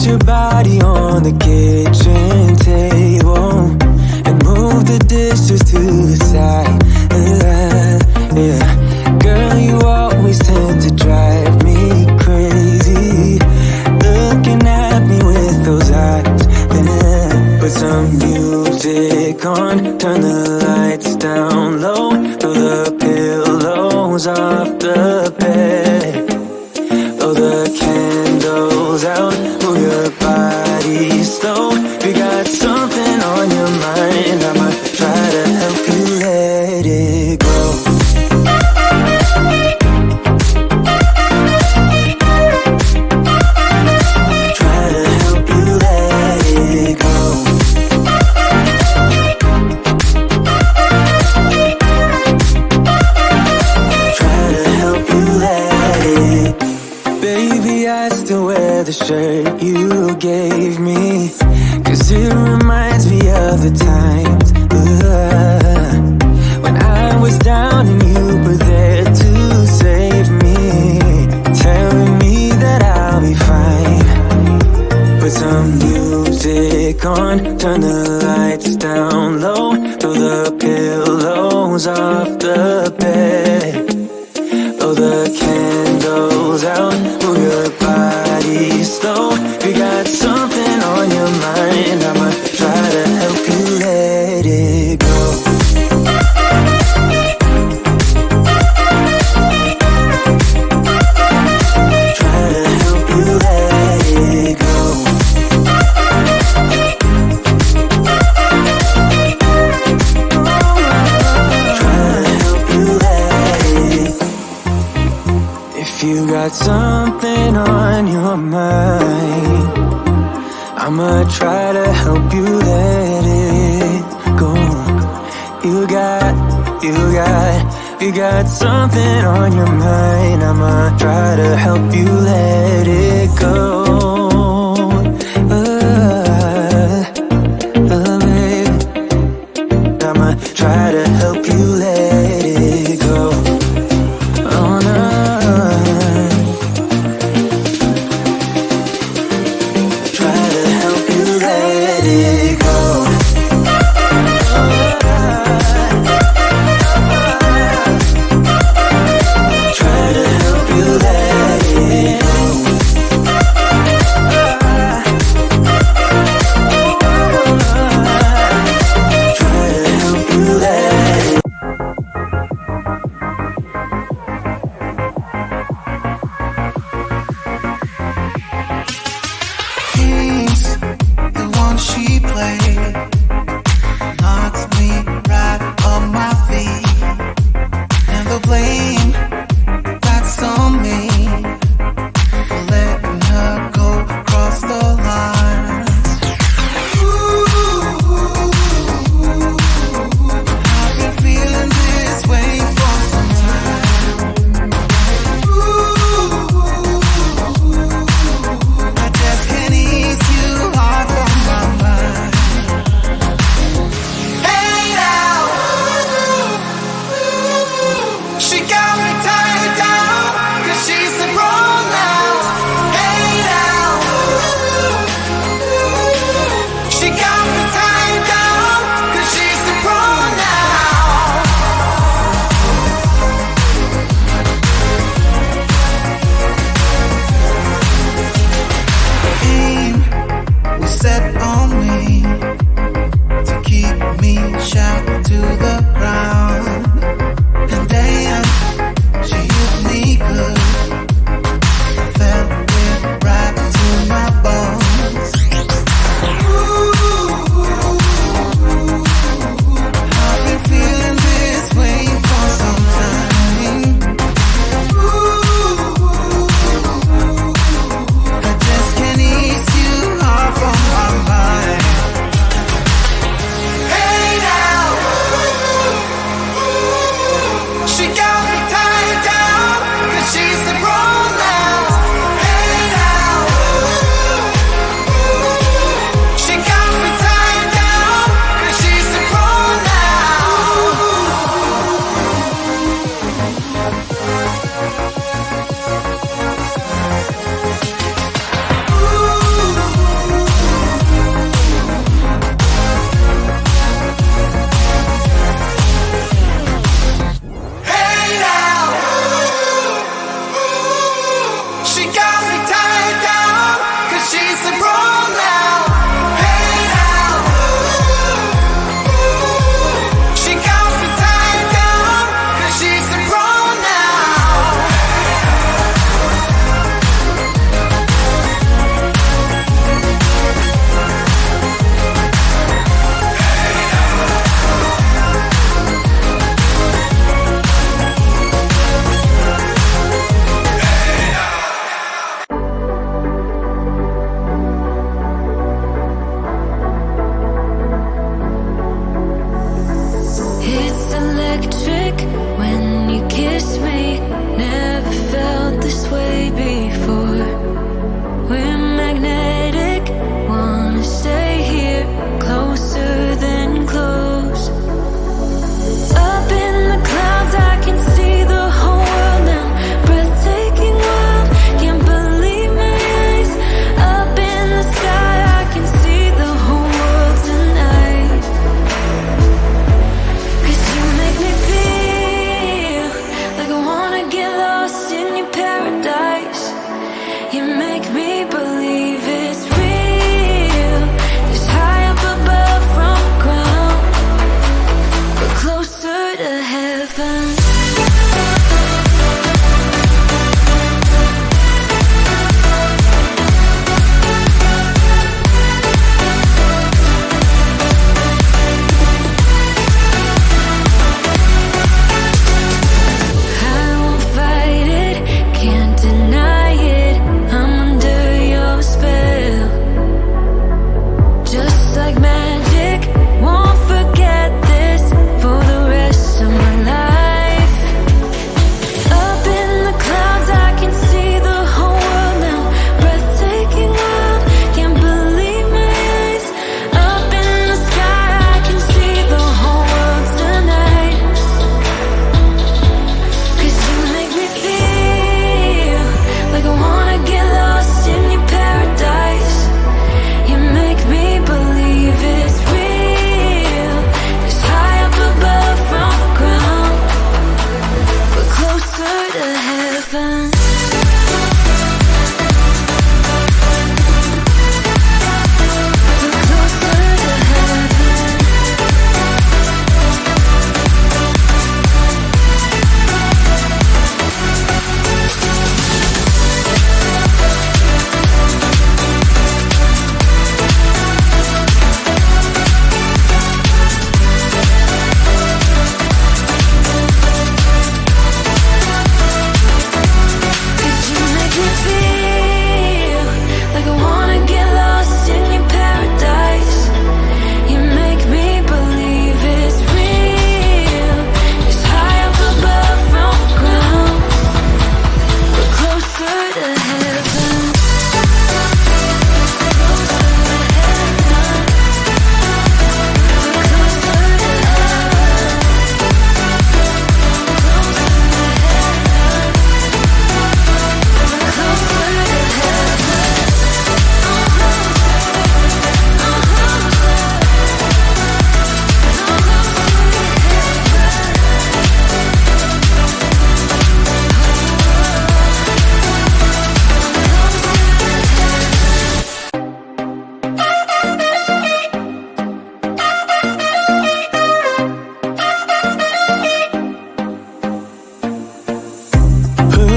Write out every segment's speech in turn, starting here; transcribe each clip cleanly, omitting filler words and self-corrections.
your body on the kitchen table and move the dishes to the side. Yeah. Girl, you always tend to drive me crazy, looking at me with those eyes. Yeah. Put some music on, turn the lights down low, throw the pillows off the bed, blow the candles out, move your body slow. You got something on your mind, I'ma try to help you let it go. Try to help you let it go. Try to help you let it. Baby, I still wear the shirt you gave me, 'cause it reminds me of the times when I was down and you were there to save me, telling me that I'll be fine. Put some music on, turn the lights down low, throw the pillows off the bed, blow the candles out, move your body slow. You got something on your mind, I'ma try to help you let it go. Try to help you let it go. Try to help you let it. If you got something on your mind, I'ma try to help you let it go. You got something on your mind, I'ma try to help you let it go. Baby, I'ma try to help you let it go. Oh no. Try to help you let it go. Try to help you let it go. Try to help you let it go. He's the one she played, knocks me right on my feet, and the blame that's on me for letting her go across the line. I've been feeling this way for some time. I just can't ease you off of my mind. Hey now, she got me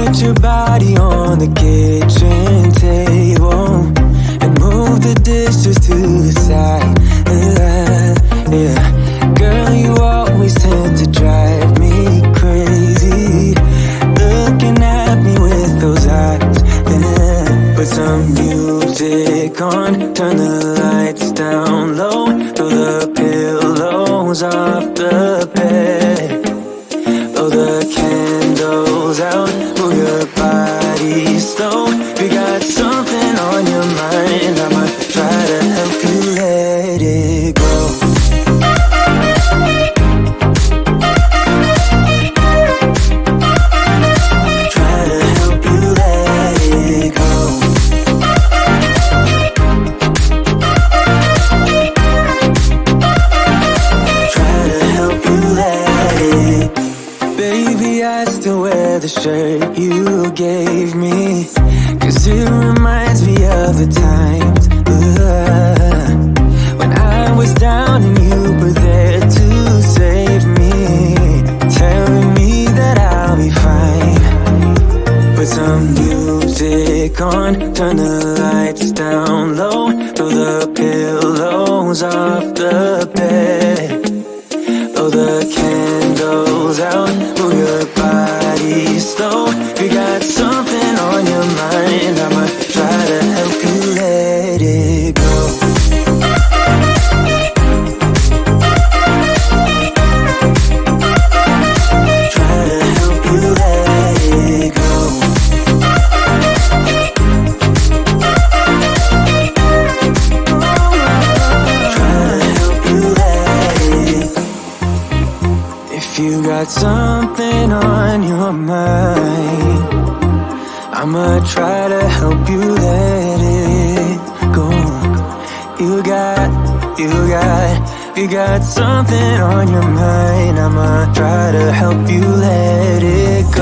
Put your body on the kitchen table and move the dishes to the side. Yeah. Girl, you always tend to drive me crazy, looking at me with those eyes. Yeah. Put some music on, turn the lights down low, throw the pillows off the bed, blow the candles out, move your body slow. You got something on your mind, I'ma try to help you let it go. Try to help you let it go. Try to help you let it. Baby, I still wear the shirt you gave me, 'cause it reminds me of the times when I was down and you were there to save me, telling me that I'll be fine. Put some music on, turn the lights down low, throw the pillows off the bed, blow the candles out, move your body slow. You got something on your mind, I'ma try to help you let it go. Try to help you let it go. Try to help you let it. If you got something on your mind, I'ma try to help you let it go. You got something on your mind, I'ma try to help you let it go.